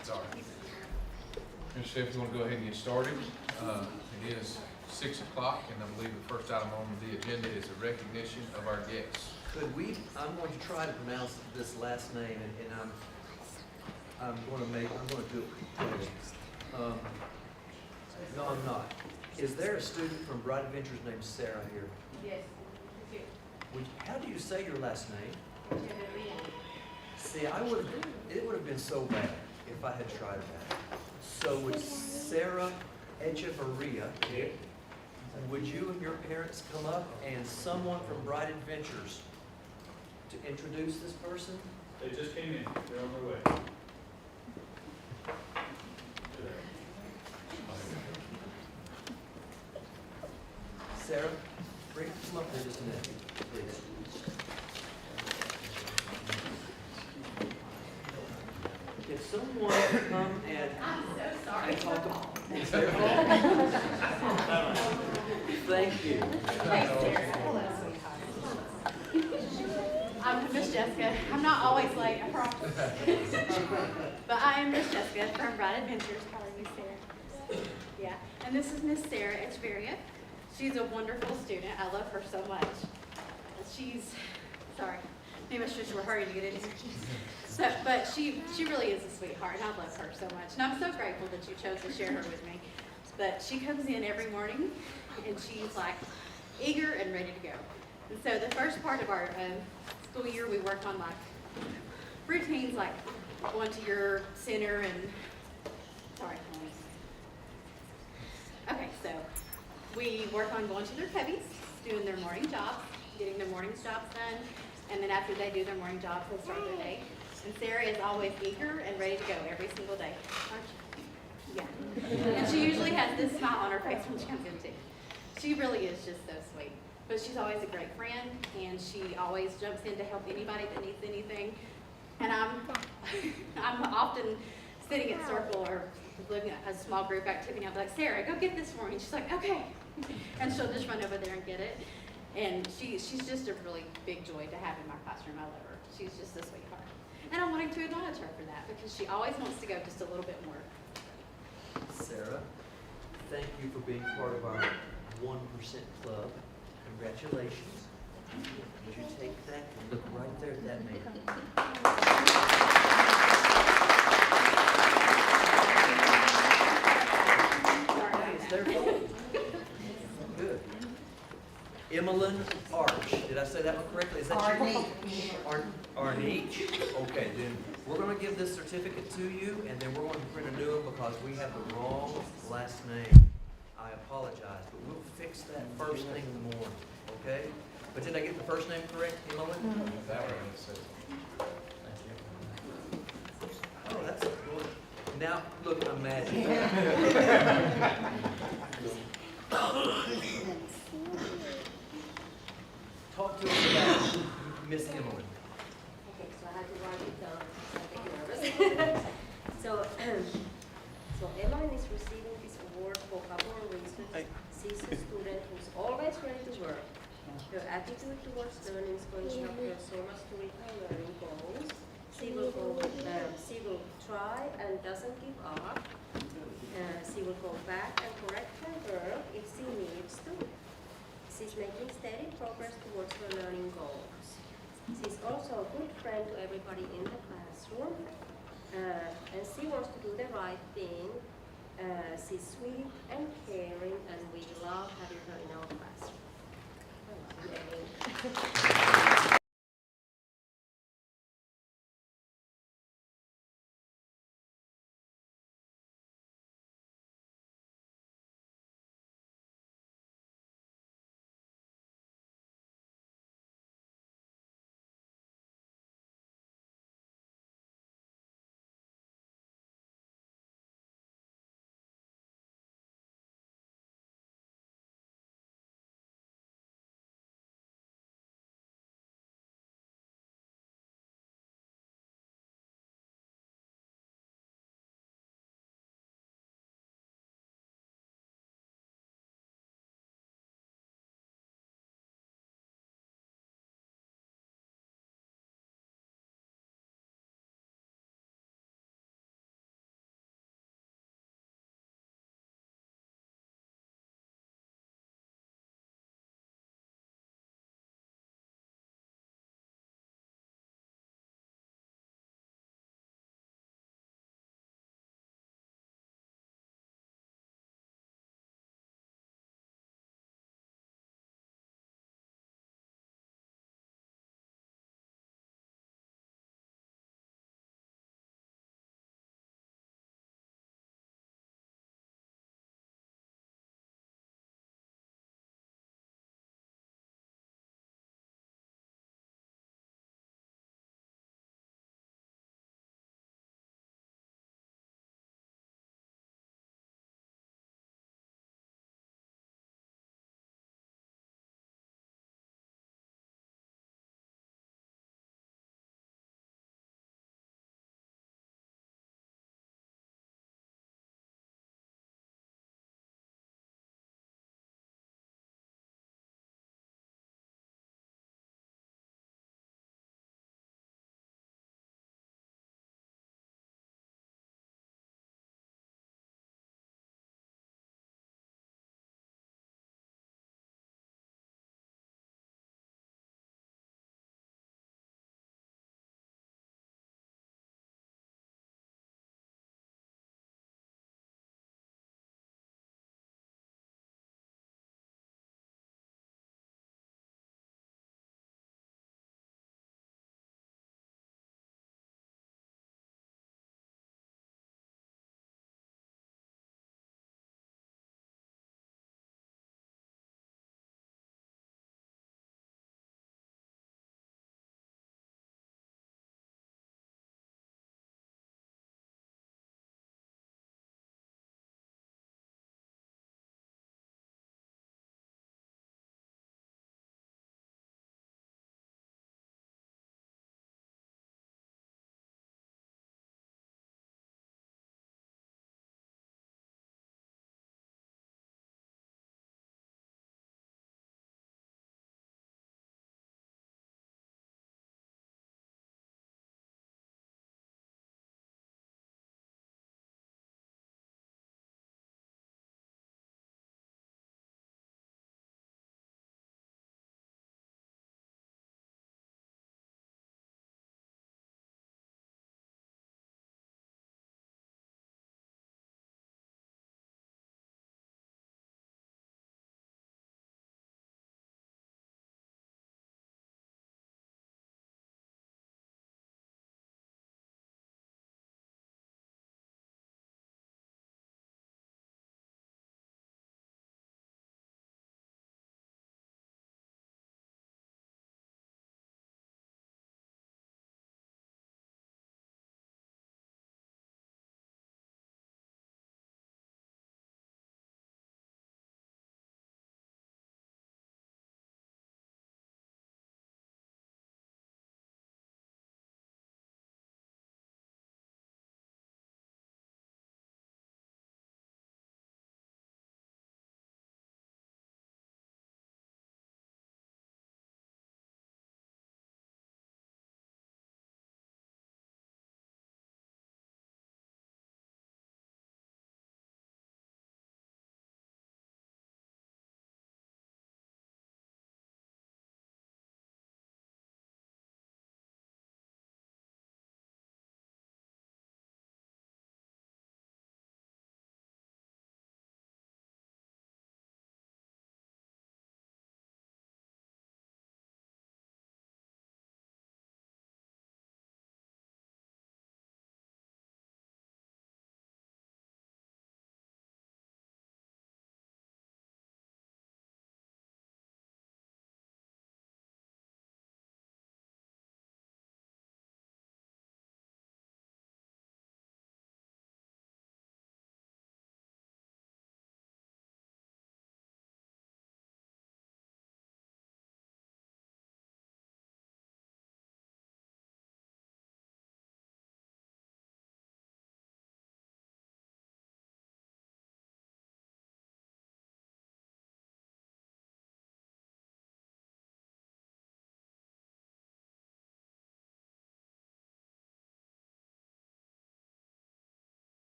That's all right. Mr. Chef, you want to go ahead and get started? It is 6 o'clock, and I believe the first item on the agenda is a recognition of our guests. Could we, I'm going to try to pronounce this last name, and I'm going to do it completely. No, I'm not. Is there a student from Bright Adventures named Sarah here? Yes. How do you say your last name? See, it would have been so bad if I had tried that. So would Sarah Echevarria, would you and your parents come up and someone from Bright Adventures to introduce this person? They just came in. They're on their way. Sarah, come up here just a minute, please. Can someone come and I'm so sorry. and talk about it's their fault? Thank you. Thanks, Sarah. I'm Miss Jessica. I'm not always late, I promise. But I am Miss Jessica from Bright Adventures. How are you, Sarah? Yeah. And this is Miss Sarah Echevarria. She's a wonderful student. I love her so much. Sorry, maybe I should hurry to get in here. But she really is a sweetheart, and I love her so much. And I'm so grateful that you chose to share her with me. But she comes in every morning, and she's like eager and ready to go. And so the first part of our school year, we work on like routines, like going to your center and, sorry. Okay, so we work on going to their cubbies, doing their morning jobs, getting their morning jobs done, and then after they do their morning jobs, they start their day. And Sarah is always eager and ready to go every single day, aren't you? Yeah. And she usually has this smile on her face when she comes in too. She really is just so sweet. But she's always a great friend, and she always jumps in to help anybody that needs anything. And I'm often sitting at circle or looking at a small group activity, and I'll be like, Sarah, go get this for me. And she's like, okay. And she'll just run over there and get it. And she's just a really big joy to have in my classroom. I love her. She's just a sweetheart. And I'm wanting to acknowledge her for that because she always wants to go just a little bit more. Sarah, thank you for being part of our 1% club. Congratulations. Would you take that and look right there at that man? Hey, it's their fault. Good. Emmeline Arch. Did I say that one correctly? Is that you? Arneach. Okay, then we're going to give this certificate to you, and then we're going to print a new one because we have the wrong last name. I apologize, but we'll fix that first thing in the morning, okay? But did I get the first name correct, Emmeline? That way it says. Oh, that's good. Now, look, imagine. Talk to us about Miss Emmeline. Okay, so I had to write it down. I get nervous. So Emmeline is receiving this award for a couple of reasons. She's a student who's always ready to work. Her attitude towards learning is going to help her so much to reach her learning goals. She will try and doesn't give up. She will go back and correct her work if she needs to. She's making steady progress towards her learning goals. She's also a good friend to everybody in the classroom, and she wants to do the right thing. She's sweet and caring, and we love having her in our classroom. I love you, Amy.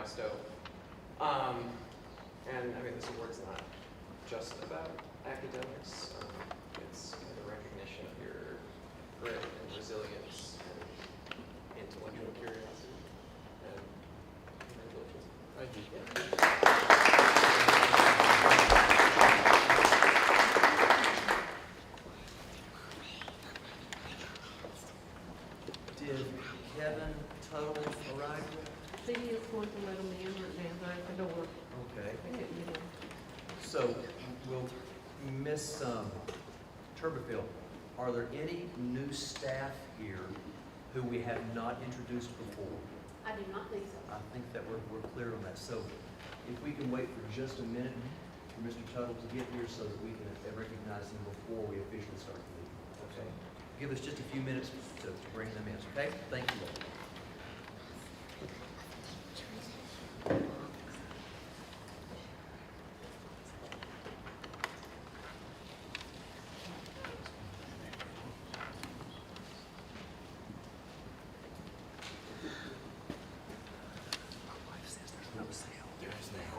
stove. And I mean, this award's not just about academics. It's kind of a recognition of your grit and resilience and intellectual curiosity and diligence. Thank you. Did Kevin Tuttle arrive? See, it's going to let them in right now, they're at the door. Okay. They didn't get in. So, will Miss Tuberville, are there any new staff here who we have not introduced before? I do not think so. I think that we're clear on that. So if we can wait for just a minute for Mr. Tuttle to get here so that we can recognize him before we officially start the meeting. Okay? Give us just a few minutes to bring them in, okay? Thank you all.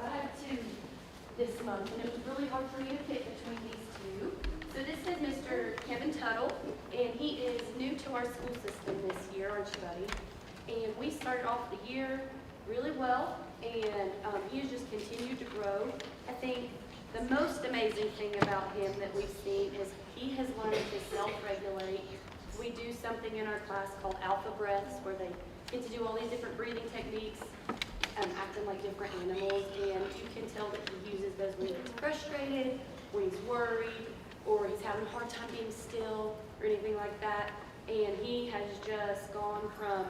I had two this month, and it was really hard for me to pick between these two. So this is Mr. Kevin Tuttle, and he is new to our school system this year, aren't you, buddy? And we started off the year really well, and he has just continued to grow. I think the most amazing thing about him that we've seen is he has learned to self-regulate. We do something in our class called alpha breaths, where they get to do all these different breathing techniques, acting like different animals, and you can tell that he uses those when he's frustrated, when he's worried, or he's having a hard time being still, or anything like that. And he has just gone from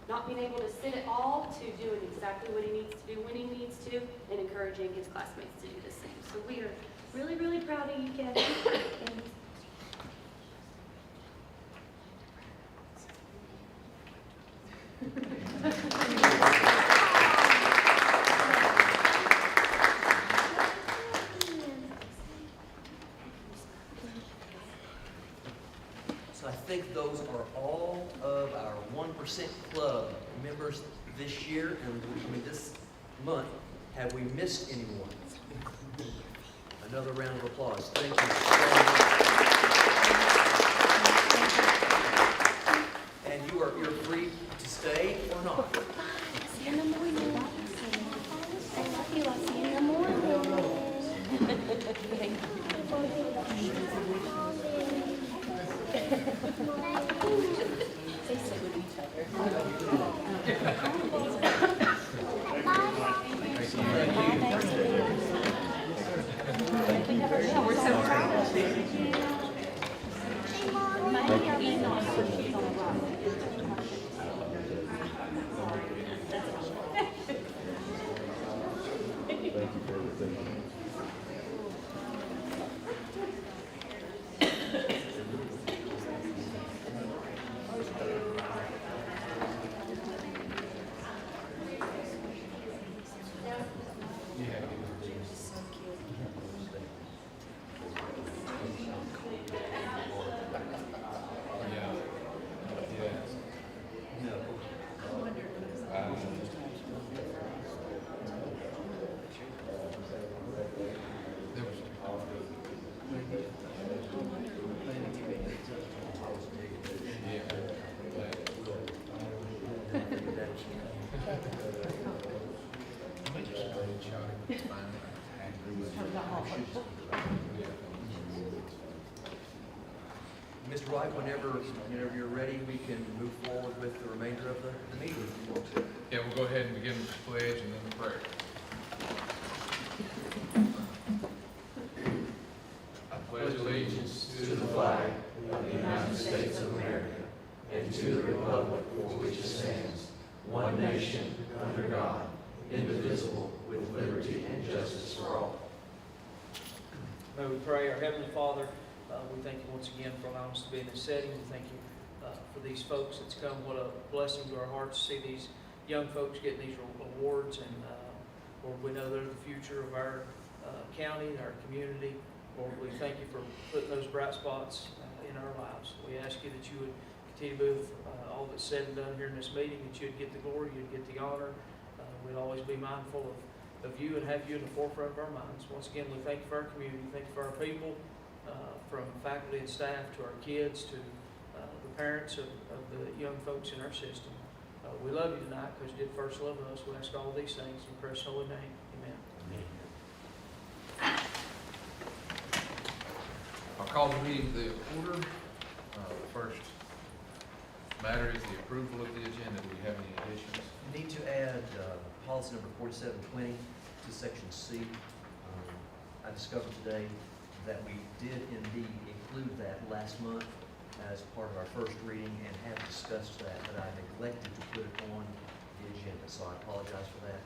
not being able to sit at all to doing exactly what he needs to do when he needs to, and encouraging his classmates to do the same. So we are really, really proud of you, Kevin. And So I think those are all of our 1% Club members this year, and this month. Have we missed anyone? Another round of applause. Thank you so much. And you're free to stay or not. See you in the morning. I love you. I'll see you in the morning. They sit with each other. We're so proud of you. She's on the rock. Mr. Wright, whenever you're ready, we can move forward with the remainder of the meeting, if you want to. Yeah, we'll go ahead and begin with the pledge and then the prayer. I pledge allegiance to the flag of the United States of America and to the republic for which it stands, one nation, under God, indivisible, with liberty and justice for all. May we pray. Our Heavenly Father, we thank you once again for allowing us to be in this setting. We thank you for these folks that's come. What a blessing to our hearts to see these young folks getting these awards. And Lord, we know they're the future of our county, our community. Lord, we thank you for putting those bright spots in our lives. We ask you that you would continue to move all that's said and done here in this meeting, that you'd get the glory, you'd get the honor. we'll always be mindful of you and have you in the forefront of our minds. Once again, we thank you for our community, thank you for our people, from faculty and staff to our kids to the parents of the young folks in our system. We love you tonight because you did first love us. We ask all these things in Christ's holy name. Amen. I'll call the meeting to order. The first matter is the approval of the agenda. Do we have any additions? You need to add policy number 4720 to section C. I discovered today that we did indeed include that last month as part of our first reading and have discussed that, but I neglected to put it on the agenda, so I apologize for that.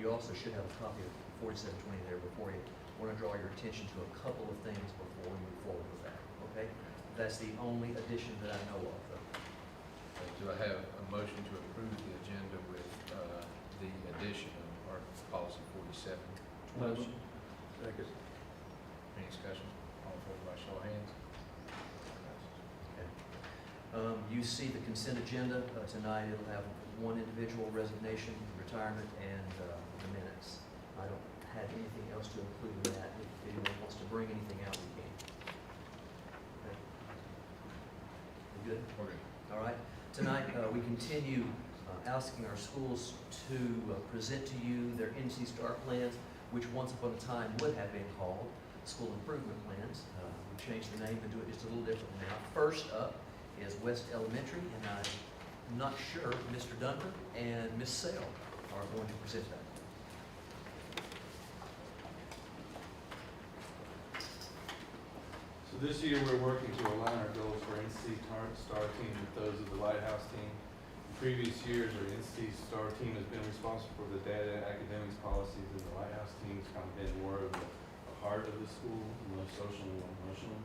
You also should have a copy of 4720 there before you. I want to draw your attention to a couple of things before we move forward with that, okay? That's the only addition that I know of, though. Do I have a motion to approve the agenda with the addition of our policy 47? Motion. Second. Any discussion? All in favor by show of hands? You see the consent agenda tonight. It'll have one individual resignation, retirement, and the minutes. I don't have anything else to include in that. If anyone wants to bring anything out, we can. Okay. We good? We're good. All right. Tonight, we continue asking our schools to present to you their NC STAR plans, which once upon a time would have been called school improvement plans. We've changed the name and do it just a little differently now. First up is West Elementary, and I'm not sure Mr. Dunker and Miss Sale are going to present that. So this year, we're working to align our goals for NC STAR team with those of the Lighthouse team. In previous years, our NC STAR team has been responsible for the data, academics, policies, and the Lighthouse team's kind of been more of the heart of the school, more social and emotional.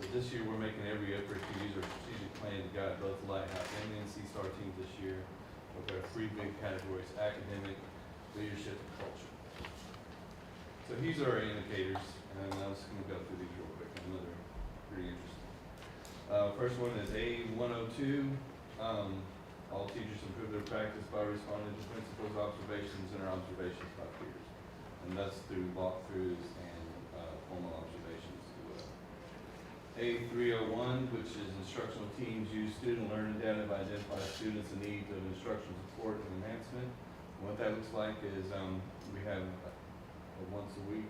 But this year, we're making every effort to use our strategic plan to guide both the Lighthouse and the NC STAR teams this year with our three big categories: academic, leadership, and culture. So these are our indicators, and I'm just going to go through these real quick. I know they're pretty interesting. First one is A102. All teachers improve their practice by responding to principals' observations and our observations by peers. And that's through walkthroughs and formal observations as well. A301, which is instructional teams use student learning data to identify students in need of instructional support and enhancement. And what that looks like is we have once a week,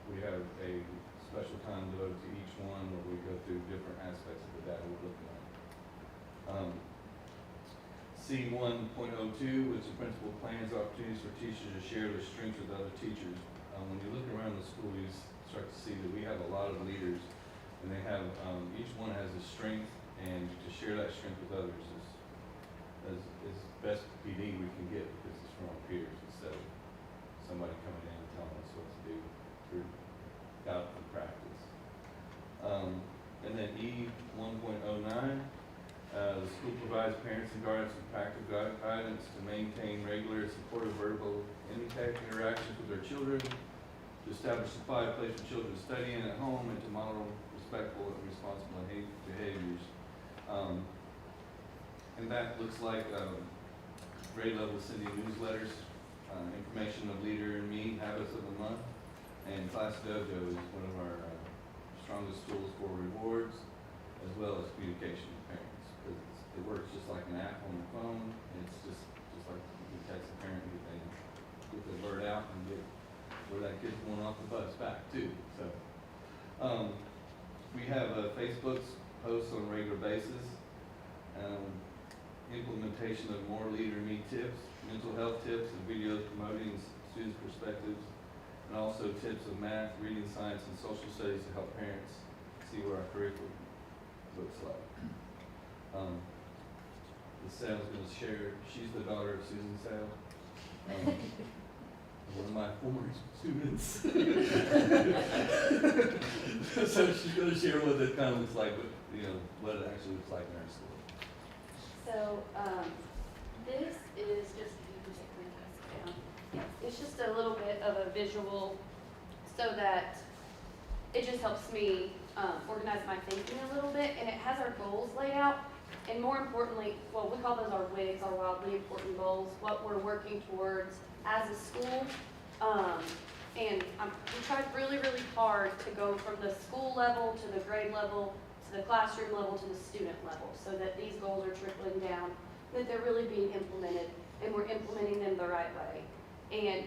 we have a special time devoted to each one where we go through different aspects of the data we're looking at. C1.02, which is principal plans opportunities for teachers to share their strengths with other teachers. When you look around the school, you start to see that we have a lot of leaders, and they have each one has a strength, and to share that strength with others is best PD we can get because it's from our peers instead of somebody coming in and telling us what to do through out the practice. And then E1.09. The school provides parents and guardians with practical guidance to maintain regular and supportive verbal interactions with their children, to establish a quiet place for children to study in at home, and to model respectful and responsible behaviors. And that looks like grade level sending newsletters, information of leader and me, habits of the month, and Class Dojo is one of our strongest tools for rewards, as well as communication with parents. Because it works just like an app on the phone. It's just like you text a parent, and get the word out and get where that kid's going off the bus back too. So we have Facebook posts on a regular basis. Implementation of more leader me tips, mental health tips, and videos promoting students' perspectives, and also tips of math, reading, science, and social studies to help parents see what our curriculum looks like. The Sale's going to share, she's the daughter of Susan Sale, one of my former students. So she's going to share what it kind of looks like, but what it actually looks like in our school. So, this is just, it's just a little bit of a visual so that it just helps me organize my thinking a little bit, and it has our goals laid out. And more importantly, well, we call those our WIGs, our wildly important goals, what we're working towards as a school. We tried really, really hard to go from the school level to the grade level to the classroom level to the student level, so that these goals are trickling down, that they're really being implemented, and we're implementing them the right way. And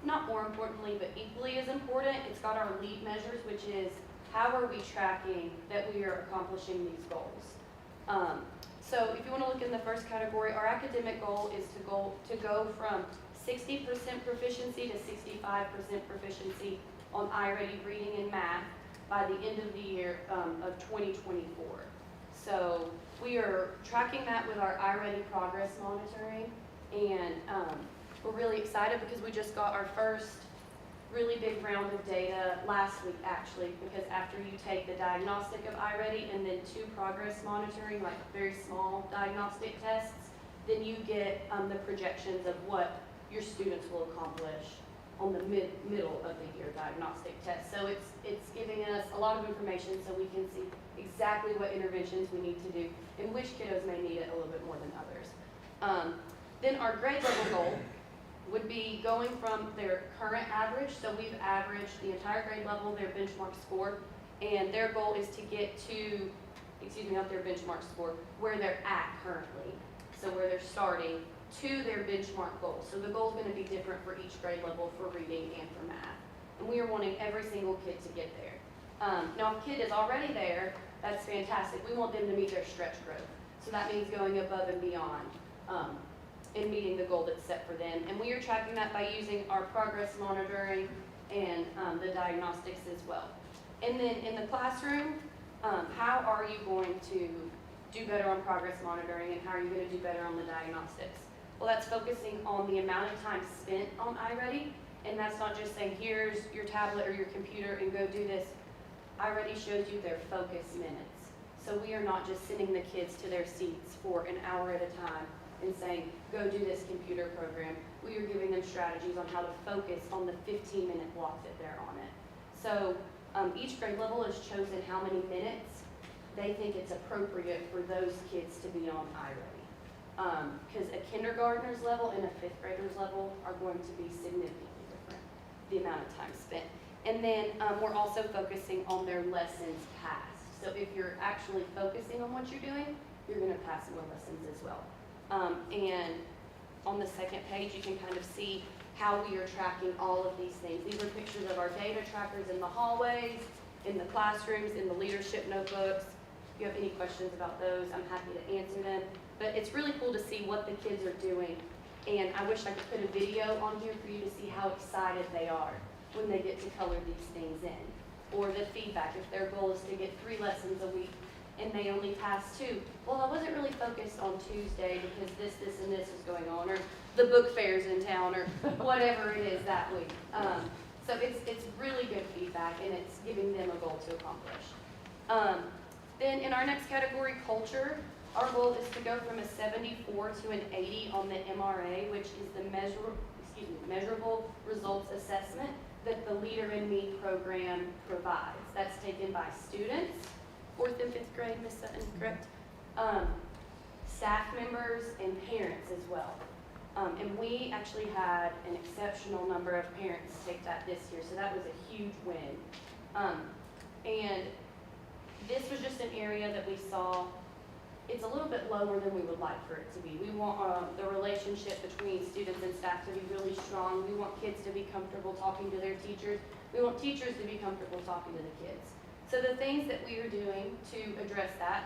not more importantly, but equally as important, it's got our LEAD measures, which is how are we tracking that we are accomplishing these goals. So if you want to look in the first category, our academic goal is to go from 60% proficiency to 65% proficiency on iReady reading and math by the end of the year of 2024. So we are tracking that with our iReady progress monitoring, and we're really excited because we just got our first really big round of data last week, actually, because after you take the diagnostic of iReady and then 2 progress monitoring, like very small diagnostic tests, then you get the projections of what your students will accomplish on the middle of the year diagnostic test. So it's giving us a lot of information so we can see exactly what interventions we need to do and which kiddos may need it a little bit more than others. Then our grade level goal would be going from their current average, so we've averaged the entire grade level, their benchmark score, and their goal is to get to, not their benchmark score, where they're at currently, so where they're starting, to their benchmark goal. So the goal is going to be different for each grade level for reading and for math. And we are wanting every single kid to get there. Now, if a kid is already there, that's fantastic. We want them to meet their stretch growth. So that means going above and beyond and meeting the goal that's set for them. And we are tracking that by using our progress monitoring and the diagnostics as well. And then in the classroom, how are you going to do better on progress monitoring, and how are you going to do better on the diagnostics? Well, that's focusing on the amount of time spent on iReady, and that's not just saying, here's your tablet or your computer and go do this. iReady shows you their focus minutes. So we are not just sending the kids to their seats for an hour at a time and saying, go do this computer program. We are giving them strategies on how to focus on the 15-minute block that they're on it. So each grade level has chosen how many minutes they think it's appropriate for those kids to be on iReady. Because a kindergartner's level and a 5th grader's level are going to be significantly different, the amount of time spent. And then we're also focusing on their lessons passed. So if you're actually focusing on what you're doing, you're going to pass more lessons as well. And on the second page, you can kind of see how we are tracking all of these things. These are pictures of our data trackers in the hallways, in the classrooms, in the leadership notebooks. If you have any questions about those, I'm happy to answer them. But it's really cool to see what the kids are doing. And I wish I could put a video on here for you to see how excited they are when they get to color these things in. Or the feedback, if their goal is to get 3 lessons a week and they only pass 2. Well, I wasn't really focused on Tuesday because this, and this is going on, or the book fair's in town, or whatever it is that week. So it's really good feedback, and it's giving them a goal to accomplish. Then in our next category, culture, our goal is to go from a 74 to an 80 on the MRA, which is the measurable results assessment that the Leader in Me program provides. That's taken by students, 4th and 5th grade, Ms. Sutton, correct? Staff members and parents as well. And we actually had an exceptional number of parents take that this year, so that was a huge win. And this was just an area that we saw, it's a little bit lower than we would like for it to be. We want the relationship between students and staff to be really strong. We want kids to be comfortable talking to their teachers. We want teachers to be comfortable talking to the kids. So the things that we are doing to address that,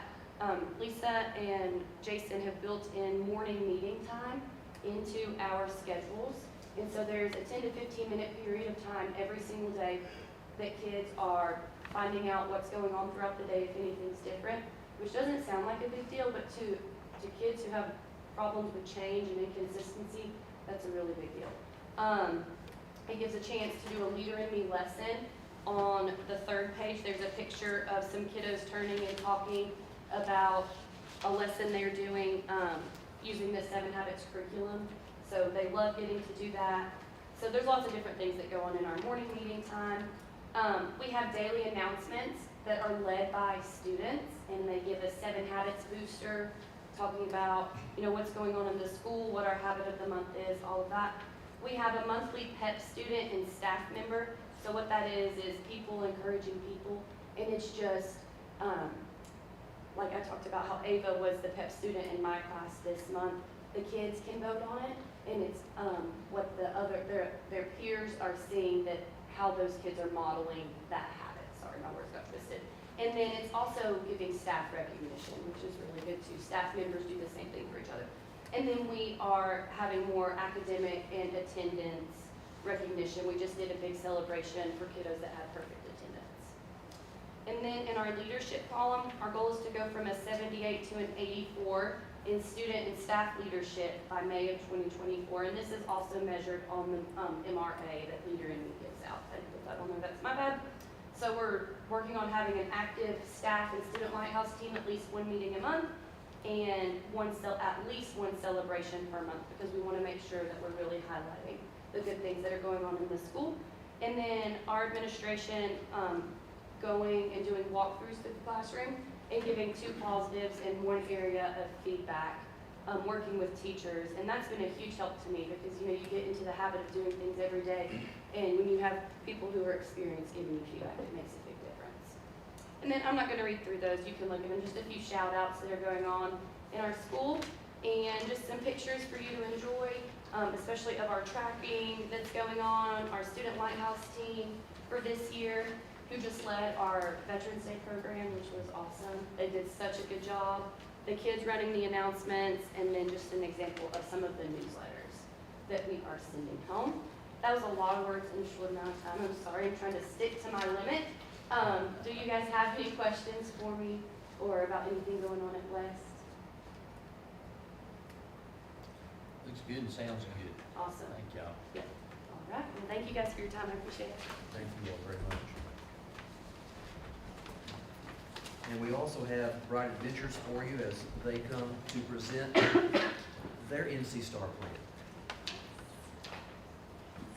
Lisa and Jason have built in morning meeting time into our schedules. And so there's a 10 to 15 minute period of time every single day that kids are finding out what's going on throughout the day if anything's different, which doesn't sound like a big deal, but to kids who have problems with change and inconsistency, that's a really big deal. It gives a chance to do a Leader in Me lesson. On the 3rd page, there's a picture of some kiddos turning and talking about a lesson they're doing using the 7 Habits curriculum. So they love getting to do that. So there's lots of different things that go on in our morning meeting time. We have daily announcements that are led by students. and they give a 7 habits booster, talking about, what's going on in the school, what our habit of the month is, all of that. We have a monthly PEP student and staff member. So what that is people encouraging people, and it's just, like I talked about how Ava was the PEP student in my class this month. The kids can vote on it, and it's what their peers are seeing, that how those kids are modeling that habit. Sorry, my words got twisted. And then it's also giving staff recognition, which is really good too. Staff members do the same thing for each other. And then we are having more academic and attendance recognition. We just did a big celebration for kiddos that had perfect attendance. And then in our leadership column, our goal is to go from a 78 to an 84 in student and staff leadership by May of 2024. And this is also measured on the MRA that Leader in Me gives out. And if I don't know, that's my bad. So we're working on having an active staff and student lighthouse team, at least 1 meeting a month, and at least one celebration per month, because we want to make sure that we're really highlighting the good things that are going on in the school. And then our administration going and doing walkthroughs through the classroom and giving 2 positives in 1 area of feedback, working with teachers. And that's been a huge help to me, because you get into the habit of doing things every day, and when you have people who are experienced giving you feedback, it makes a big difference. And then I'm not going to read through those. You can look at them. Just a few shout outs that are going on in our school, and just some pictures for you to enjoy, especially of our tracking that's going on, our student lighthouse team for this year, who just led our Veterans Day program, which was awesome. They did such a good job. The kids running the announcements, and then just an example of some of the newsletters that we are sending home. That was a lot of words in a short amount of time. I'm sorry, I'm trying to stick to my limit. Do you guys have any questions for me or about anything going on at West? Looks good and sounds good. Awesome. Thank y'all. Yeah. All right. Well, thank you guys for your time. I appreciate it. Thank you all very much. And we also have Bright Adventures for you as they come to present their NC Star plan.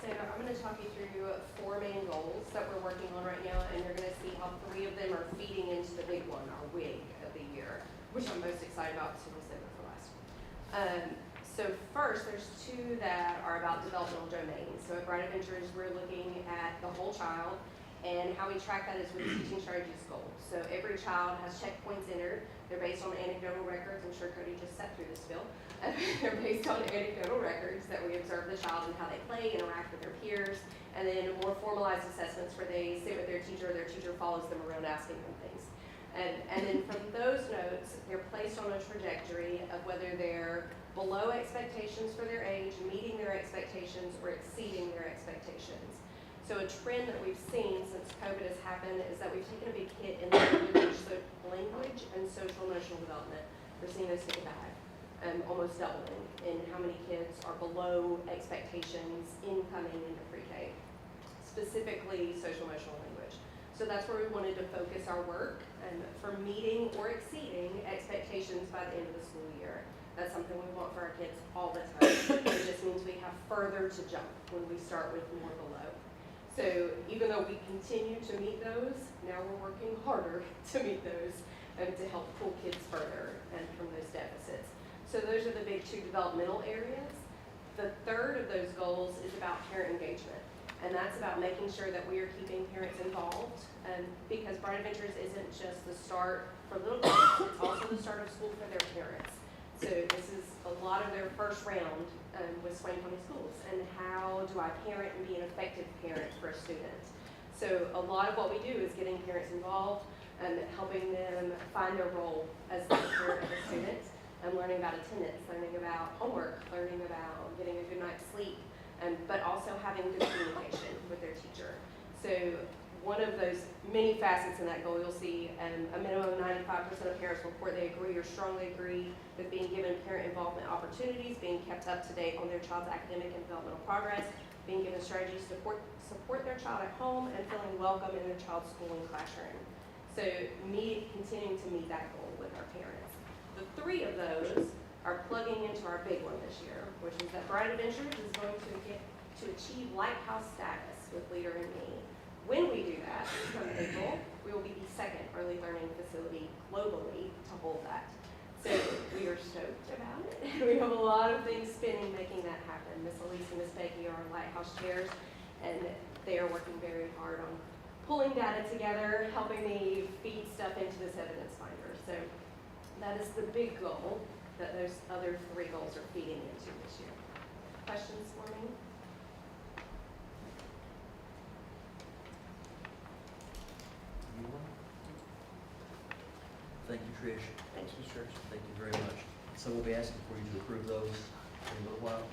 So I'm going to talk you through 4 main goals that we're working on right now, and you're going to see how 3 of them are feeding into the big one, our WIG of the year, which I'm most excited about, so we'll save it for last. So first, there's 2 that are about developmental domains. So at Bright Adventures, we're looking at the whole child, and how we track that is with teaching strategies goals. So every child has checkpoints entered. They're based on anecdotal records. I'm sure Cody just sat through this, Bill. They're based on anecdotal records that we observe the child and how they play, interact with their peers, and then more formalized assessments where they sit with their teacher follows them around asking them things. And then from those notes, they're placed on a trajectory of whether they're below expectations for their age, meeting their expectations, or exceeding their expectations. So a trend that we've seen since COVID has happened is that we've taken a big hit in language and social emotional development. We're seeing those take a dive. Almost doubling in how many kids are below expectations incoming into pre-K, specifically social emotional language. So that's where we wanted to focus our work for meeting or exceeding expectations by the end of the school year. That's something we want for our kids all the time. It just means we have further to jump when we start with more below. So even though we continue to meet those, now we're working harder to meet those to help pull kids further from those deficits. So those are the big 2 developmental areas. The third of those goals is about parent engagement. And that's about making sure that we are keeping parents involved. Because Bright Adventures isn't just the start for little kids, it's also the start of school for their parents. So this is a lot of their first round with Swain County Schools. And how do I parent and be an effective parent for a student? So a lot of what we do is getting parents involved and helping them find their role as the parent of a student. I'm learning about attendance, learning about homework, learning about getting a good night's sleep, but also having good communication with their teacher. So one of those many facets in that goal, you'll see a minimum of 95% of parents report they agree or strongly agree with being given parent involvement opportunities, being kept up to date on their child's academic and developmental progress, being given strategies to support their child at home, and feeling welcome in their child's school and classroom. So continuing to meet that goal with our parents. The 3 of those are plugging into our big one this year, which is that Bright Adventures is going to get to achieve lighthouse status with Leader in Me When we do that, come April, we will be the second early learning facility globally to hold that. So we are stoked about it. We have a lot of things spinning, making that happen. Miss Elise and Miss Becky are our lighthouse chairs, and they are working very hard on pulling data together, helping me feed stuff into this evidence finder. So that is the big goal that those other 3 goals are feeding into this year. Questions for me? Anyone? Thank you, Trish. Thanks, Mr. Church. Thank you very much. So we'll be asking for you to approve those in a little while,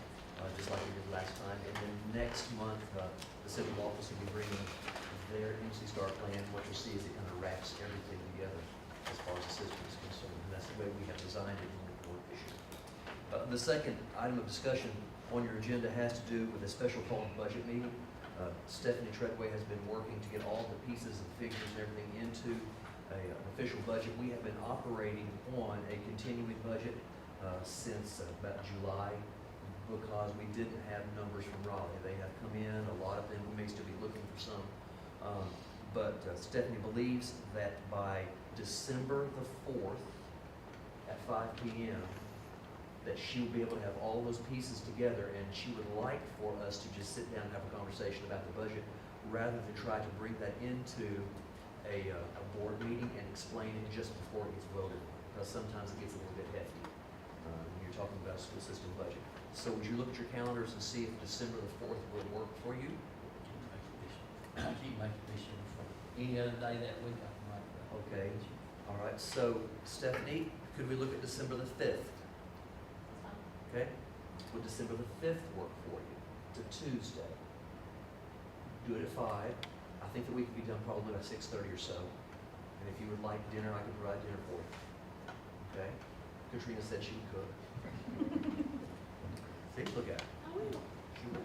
just like we did last time. And then next month, the city office will be bringing their MC Star plan. What you'll see is it kind of wraps everything together as far as the system is concerned. And that's the way we have designed it in the board this year. The second item of discussion on your agenda has to do with a special called budget meeting. Stephanie Treadway has been working to get all the pieces and figures and everything into an official budget. We have been operating on a continuing budget since about July because we didn't have numbers from Raleigh. They have come in, a lot of them, we may still be looking for some. But Stephanie believes that by December the 4th at 5 p.m., that she will be able to have all those pieces together, and she would like for us to just sit down and have a conversation about the budget rather than try to bring that into a board meeting and explain it just before it gets voted on, because sometimes it gets a little bit hefty when you're talking about a school system budget. So would you look at your calendars and see if December the 4th would work for you? I keep making this for any other day that week. I can make that. Okay. All right. So Stephanie, could we look at December the 5th? Okay. Would December the 5th work for you? It's a Tuesday. Do it at 5. I think that we could be done probably by 6:30 or so. And if you would like dinner, I can provide dinner for you. Okay? Katrina said she would cook. See, look at her. I will. She would.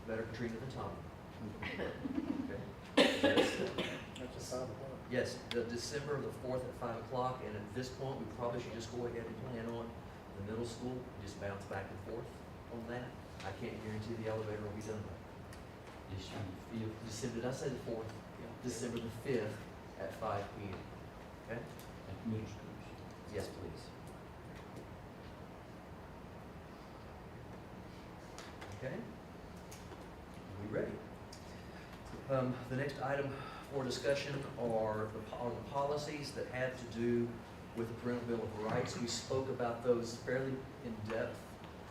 Better Katrina than Tom. Okay. Yes. That's a 5 o'clock. Yes, the December the 4th at 5 o'clock, and at this point, we probably should just go ahead and plan on the middle school, just bounce back and forth on that. I can't guarantee the elevator will be done by December, did I say the 4th? Yeah. December the 5th at 5 p.m. Okay? At middle schools. Yes, please. Okay? Are we ready? The next item for discussion are the policies that have to do with the Parental Bill of Rights. We spoke about those fairly in depth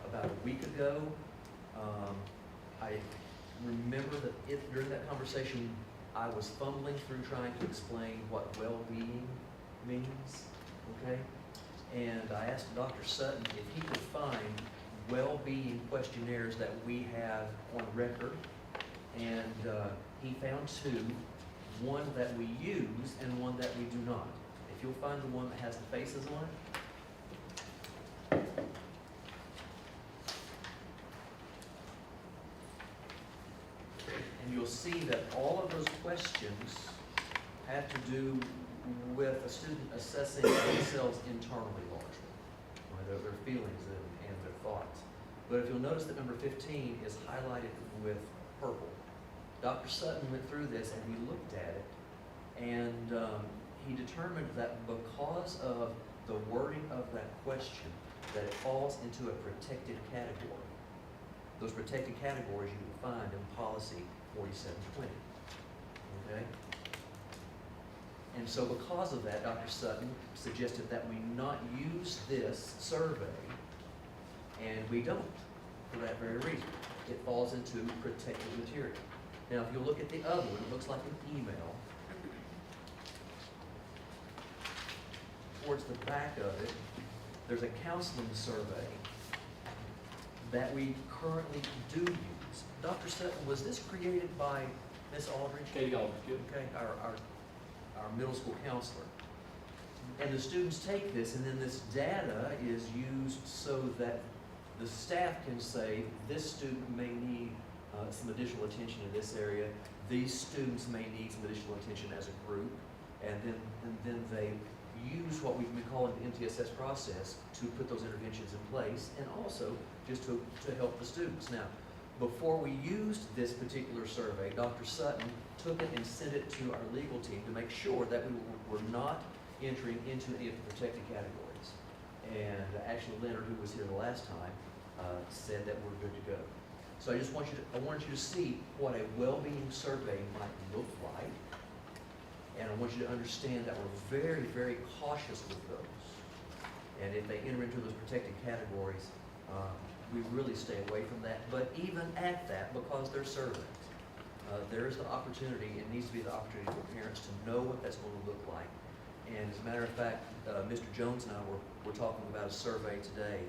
about a week ago. I remember that during that conversation, I was fumbling through trying to explain what well-being means, okay? And I asked Dr. Sutton if he could find well-being questionnaires that we have on record, and he found 2, one that we use and one that we do not. If you'll find the one that has the faces on it. And you'll see that all of those questions have to do with a student assessing themselves internally largely, or their feelings and their thoughts. But if you'll notice that number 15 is highlighted with purple. Dr. Sutton went through this and he looked at it, and he determined that because of the wording of that question, that it falls into a protected category. Those protected categories you will find in policy 4720. Okay? And so because of that, Dr. Sutton suggested that we not use this survey, and we don't, for that very reason. It falls into protected material. Now, if you look at the other one, it looks like an email. Towards the back of it, there's a counseling survey that we currently do use. Dr. Sutton, was this created by Miss Aldridge? Katie Aldridge, good. Okay, our middle school counselor. And the students take this, and then this data is used so that the staff can say, this student may need some additional attention in this area. These students may need some additional attention as a group. And then they use what we've been calling the MTSS process to put those interventions in place, and also just to help the students. Now, Before we used this particular survey, Dr. Sutton took it and sent it to our legal team to make sure that we were not entering into any of the protected categories. And actually Leonard, who was here the last time, said that we're good to go. So I just wanted you to see what a well-being survey might look like. And I want you to understand that we're very, very cautious with those. And if they enter into those protected categories, we really stay away from that. But even at that, because they're surveys, there is the opportunity, it needs to be the opportunity for parents to know what that's going to look like. And as a matter of fact, Mr. Jones and I were talking about a survey today,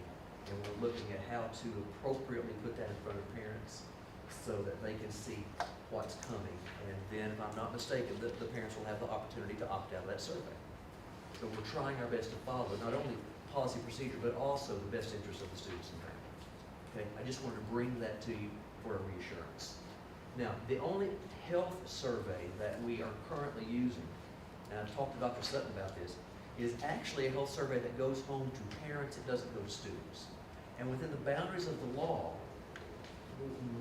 and we're looking at how to appropriately put that in front of parents so that they can see what's coming. And then, if I'm not mistaken, the parents will have the opportunity to opt out of that survey. So we're trying our best to follow not only policy procedure, but also the best interest of the students and families. Okay, I just wanted to bring that to you for a reassurance. Now, the only health survey that we are currently using, and I've talked to Dr. Sutton about this, is actually a health survey that goes home to parents, it doesn't go to students. And within the boundaries of the law,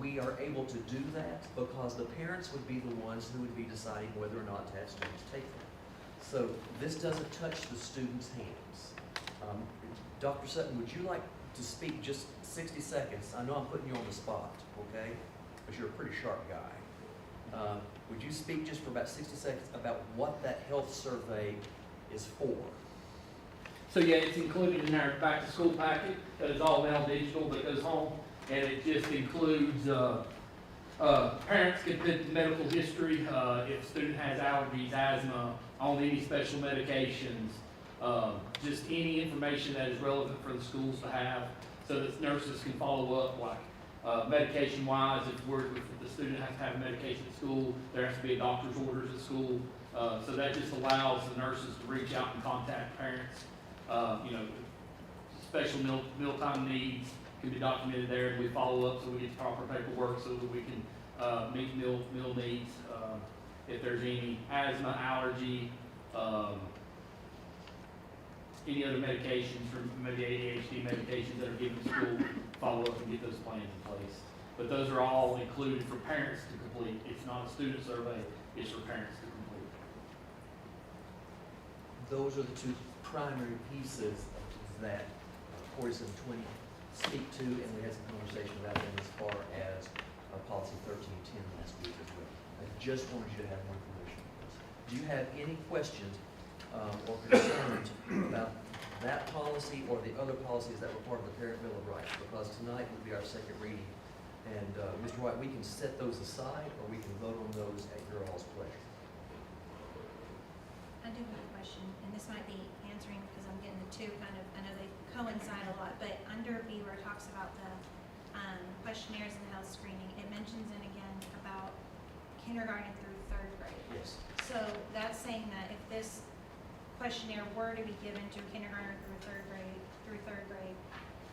we are able to do that because the parents would be the ones who would be deciding whether or not to have students take them. So this doesn't touch the students' hands. Dr. Sutton, would you like to speak just 60 seconds? I know I'm putting you on the spot, okay? But you're a pretty sharp guy. Would you speak just for about 60 seconds about what that health survey is for? So yeah, it's included in our back to school packet, that is all now digital that goes home, and it just includes, parents can put the medical history, if a student has allergies, asthma, on any special medications, just any information that is relevant for the schools to have, so that nurses can follow up, like, medication-wise, if the student has to have medication at school, there has to be a doctor's orders at school, so that just allows the nurses to reach out and contact parents. Special mealtime needs can be documented there, and we follow up so we get proper paperwork so that we can meet meal needs. If there's any asthma, allergy, any other medications, from maybe ADHD medications that are given to school, follow up and get those plans in place. But those are all included for parents to complete. It's not a student survey, it's for parents to complete. Those are the two primary pieces that 4720 speak to, and we had some conversation about them as far as policy 1310 last week as well. I just wanted you to have more information on this. Do you have any questions or concerns about that policy or the other policies that were part of the Parent Bill of Rights? Because tonight will be our second reading. And Mr. White, we can set those aside or we can vote on those at your all's pleasure. I do have a question, and this might be answering because I'm getting the two kind of, I know they coincide a lot, but under B where it talks about the questionnaires and health screening, it mentions in again about kindergarten through third grade. Yes. So that's saying that if this questionnaire were to be given to kindergarten through third grade,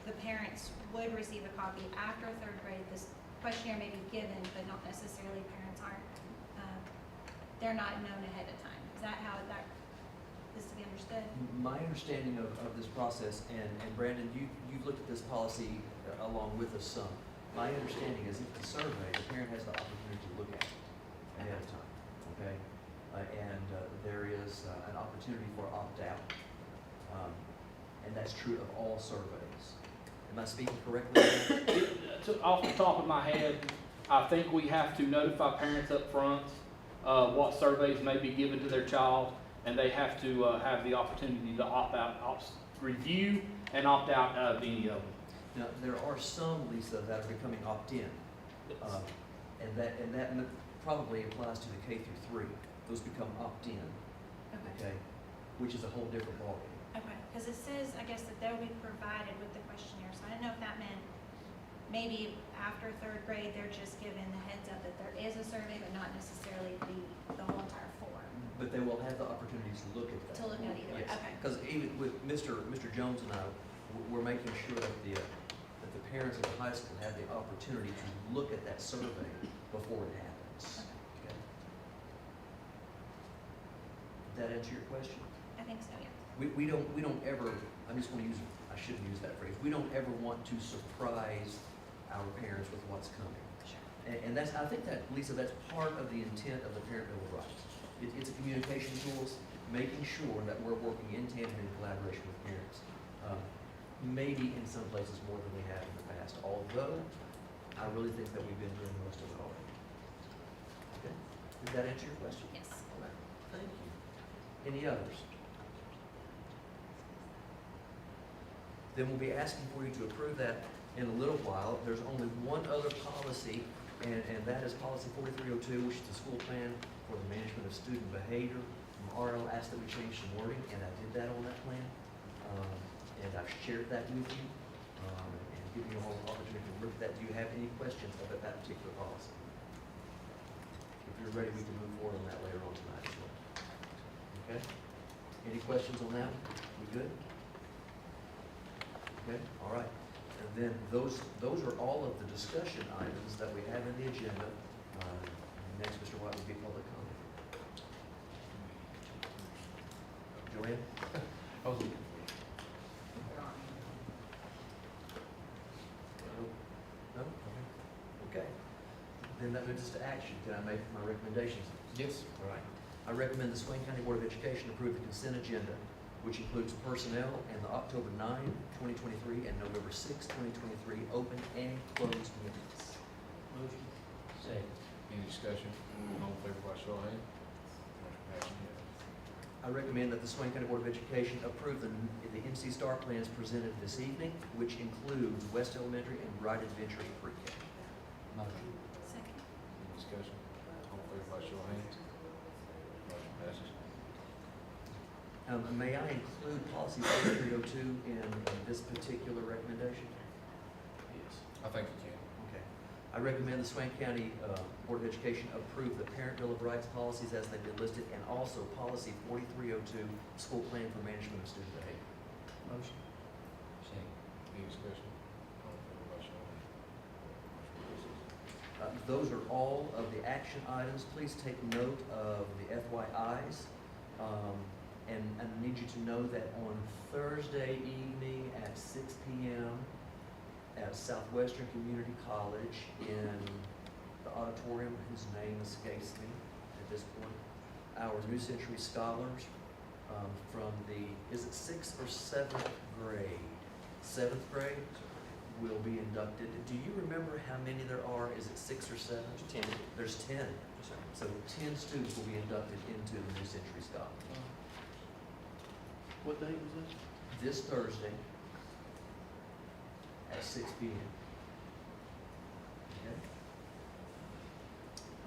the parents would receive a copy after third grade. This questionnaire may be given, but not necessarily parents aren't, they're not known ahead of time. Is that how that is to be understood? My understanding of this process, and Brandon, you've looked at this policy along with us some. My understanding is if the survey, the parent has the opportunity to look at it ahead of time, okay? There is an opportunity for opt-out, and that's true of all surveys. Am I speaking correctly? Off the top of my head, I think we have to notify parents up front what surveys may be given to their child, and they have to have the opportunity to opt out, review and opt out of any of them. Now, there are some, Lisa, that are becoming opt-in, and that probably applies to the K through 3. Those become opt-in, okay, which is a whole different ballgame. Okay, because it says, I guess, that they'll be provided with the questionnaire, so I didn't know if that meant maybe after third grade, they're just given the heads up that there is a survey, but not necessarily the whole entire form. But they will have the opportunity to look at that. To look at either way, Yes. okay. Because even with Mr. Jones and I, we're making sure that the parents at the high school have the opportunity to look at that survey before it happens. Okay. Did that answer your question? I think so, yeah. We don't ever, I shouldn't use that phrase, we don't ever want to surprise our parents with what's coming. that's, I think that, Lisa, that's part of the intent of the Parent Bill of Rights. It's a communication tool, making sure that we're working in tandem and in collaboration with parents. Maybe in some places more than we have in the past, although I really think that we've been doing most of it already. Okay, did that answer your question? Yes. All right, thank you. Any others? Then we'll be asking for you to approve that in a little while. There's only one other policy, and that is policy 4302, which is the school plan for the management of student behavior. RL asked that we change some wording, and I did that on that plan. And I've shared that with you, and given you all the opportunity to look at that. Do you have any questions about that particular policy? If you're ready, we can move forward on that later on tonight as well. Okay? Any questions on that? We good? Okay, all right. And then those are all of the discussion items that we have in the agenda. Next, Mr. White, would be public comment. Joanne? I was No? Okay. Then that moves us to action. Can I make my recommendations? Yes. All right. I recommend the Swain County Board of Education approve the consent agenda, which includes personnel and the October 9, 2023 and November 6, 2023 open and closed meetings. Motion. Second. Any discussion? All in favor by show of hands? Motion passes unanimously. I recommend that the Swain County Board of Education approve the MC STAR plans presented this evening, which includes West Elementary and Bright Adventures Pre-K. Motion. Second. Any discussion? All in favor by show of hands? Motion passes. May I include policy 4302 in this particular recommendation? Yes. I think you can. Okay. I recommend the Swain County Board of Education approve the Parent Bill of Rights policies as they've been listed, and also policy 4302, school plan for management of student behavior. Motion. Second. Any discussion? All in favor by show of hands? Motion passes. Those are all of the action items. Please take note of the FYIs. And I need you to know that on Thursday evening at 6 p.m. at Southwestern Community College in the auditorium, whose name escapes me at this point, our New Century Scholars from the, is it 6th or 7th grade? 7th grade will be inducted. Do you remember how many there are? Is it 6 or 7? 10. There's 10. So 10 students will be inducted into the New Century Scholars. What day was this? This Thursday at 6 p.m.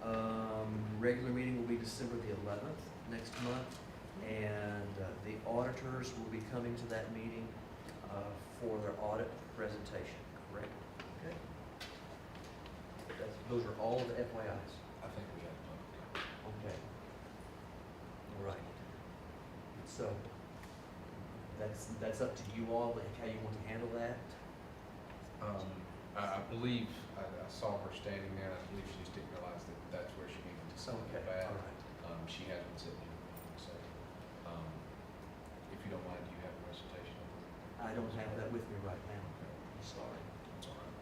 Okay. Regular meeting will be December the 11th next month, and the auditors will be coming to that meeting for their audit presentation, correct? Okay. Those are all the FYIs. I think we have to. Okay. All right. So, that's up to you all, like how you want to handle that. I believe, I saw her standing there, and I believe she just didn't realize that that's where she needed to sign Okay, it back. all right. She has been sitting in the meeting, so, if you don't mind, do you have a recitation of it? I don't have that with me right now. I'm sorry. That's all right.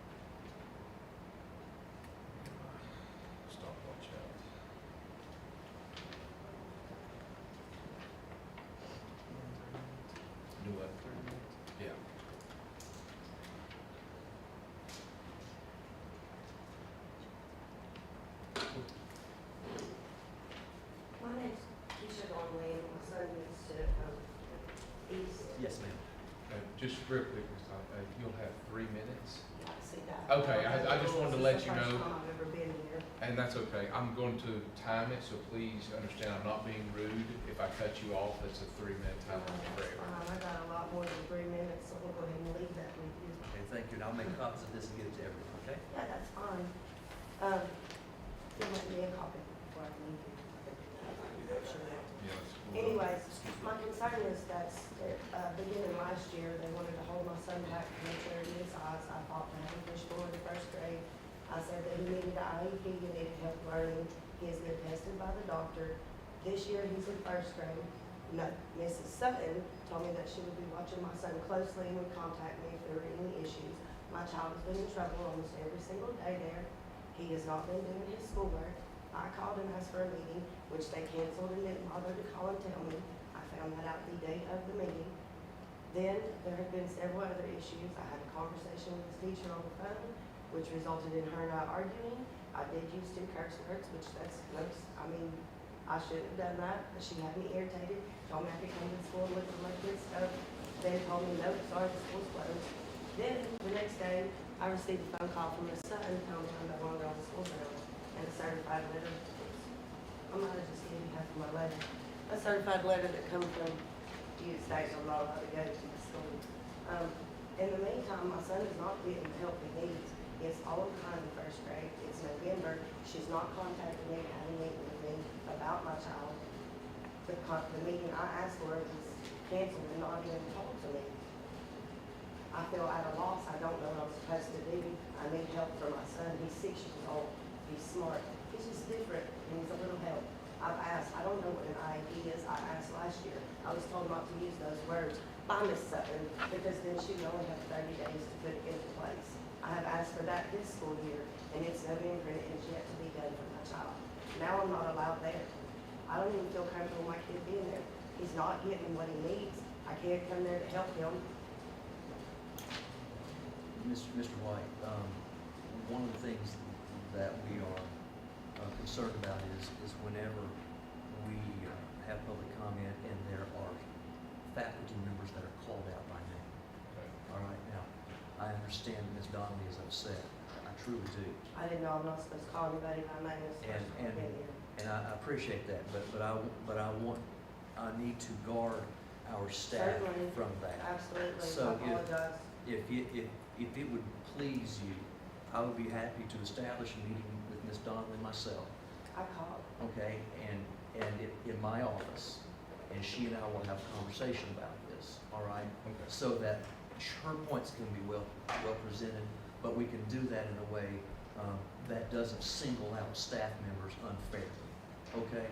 Stopwatch out. Do what? Yeah. My name's Keisha Donnelly, and my son lives to, east. Yes, ma'am. Just real quick, Ms. Todd, you'll have 3 minutes. Yeah, I see that. Okay, I just wanted to let you know. This is the first time I've ever been here. And that's okay. I'm going to time it, so please understand I'm not being rude. If I cut you off, it's a 3-minute time limit for That's everyone. fine. I got a lot more than 3 minutes, so we'll go ahead and leave that with you. Okay, thank you, and I'll make copies of this and get it to everyone, okay? Yeah, that's fine. You'll let me a copy before I leave you. Yeah, let's- Anyways, my concern is that beginning last year, they wanted to hold my son back from maturity in size. I fought to have him push forward to first grade. I said that he needed an IEP, he needed help learning. He has been tested by the doctor. This year, he's in first grade. No, Mrs. Sutton told me that she would be watching my son closely and would contact me if there were any issues. My child has been in trouble almost every single day there. He has not been doing his schoolwork. I called and asked for a meeting, which they canceled and didn't bother to call and tell me. I found that out the day of the meeting. Then there have been several other issues. I had a conversation with his teacher on the phone, which resulted in her and I arguing. I did use 2 curse words, which I shouldn't have done that, but she had me irritated, told me I could come to school and look at my kids' stuff, then told me, no, sorry, the school's closed. Then, the next day, I received a phone call from his son telling me I'm no longer on the school zone, and a certified letter. I might have just given you half of my letter. A certified letter that comes from you states I'm not allowed to go to the school. In the meantime, my son is not getting the help he needs. It's all behind the first grade. It's November. She's not contacted me, had a meeting with me about my child. The meeting I asked for was canceled and not even told to me. I feel at a loss. I don't know what I'm supposed to do. I need help for my son. He's 6 years old. He's smart. He's just different and needs a little help. I've asked. I don't know what an IEP is. I asked last year. I was told not to use those words by Miss Sutton because then she would only have 30 days to put it into place. I have asked for that this school year, and it's November, and it is yet to be done for my child. Now I'm not allowed there. I don't even feel comfortable with my kid being there. He's not getting what he needs. I can't come there to help him. Mr. White, one of the things that we are concerned about is whenever we have public comment and there are faculty members that are called out by name. All right, now, I understand that Ms. Donnelly is upset. I truly do. I didn't know I'm not supposed to call anybody by name as far as I've been here. And I appreciate that, but I need to guard our staff Certainly. from that. Absolutely. So I apologize. if it would please you, I would be happy to establish a meeting with Ms. Donnelly myself, I called. okay, and in my office, and she and I will have a conversation about this, all right? Okay. So that her points can be well presented, but we can do that in a way that doesn't single out staff members unfairly, okay?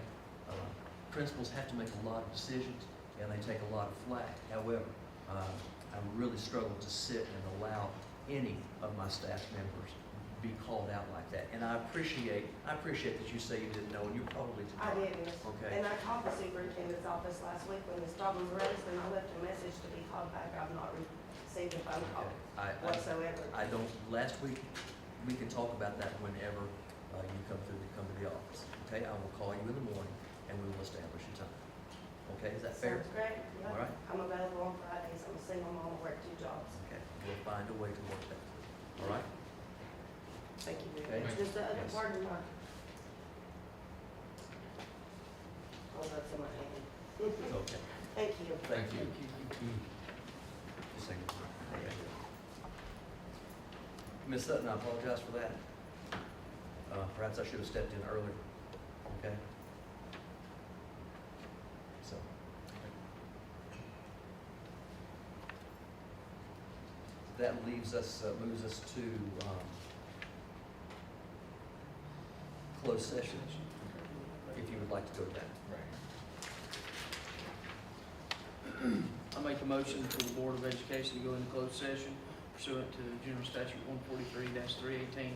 Principals have to make a lot of decisions, and they take a lot of flack. However, I really struggle to sit and allow any of my staff members be called out like that. And I appreciate that you say you didn't know, and you probably did I not. didn't. Okay. And I called the superintendent's office last week when this problem arose, and I left a message to be called back. I've not received a phone call whatsoever. I don't, last week, we can talk about that whenever you come to the office. Okay, I will call you in the morning and we will establish a time. Okay, is that fair? Sounds great. Yeah. All right. I'm available on Fridays. I'm a single mom. I work 2 jobs. Okay, we'll find a way to work that through. All right? Thank you Okay. very much. Just the other Yes. part of my. Oh, that's in my hand. Okay. Thank you. Thank you. Just a second. Okay. Ms. Sutton, I apologize for that. Perhaps I should have stepped in earlier. Okay? So. That leaves us, moves us to closed session, if you would like to go to that. Right. I make a motion for the Board of Education to go into closed session pursuant to General Statute 143-318,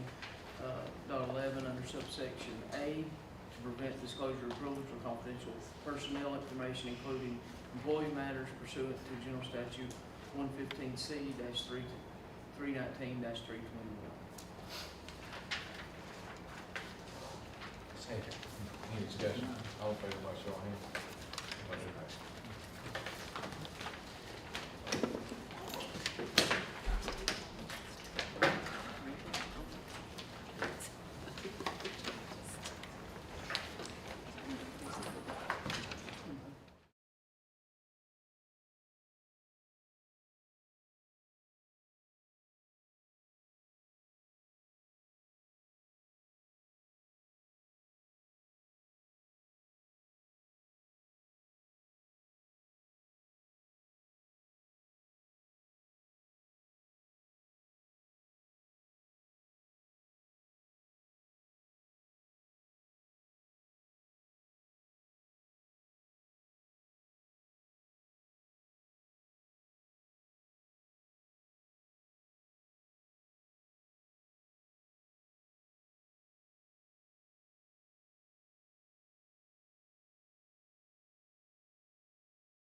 .11 under subsection A to prevent disclosure of privileged or confidential personnel information, including employee matters pursuant to General Statute 115C-319-321. Second. Any discussion? All in favor, by show of hands. Motion passed.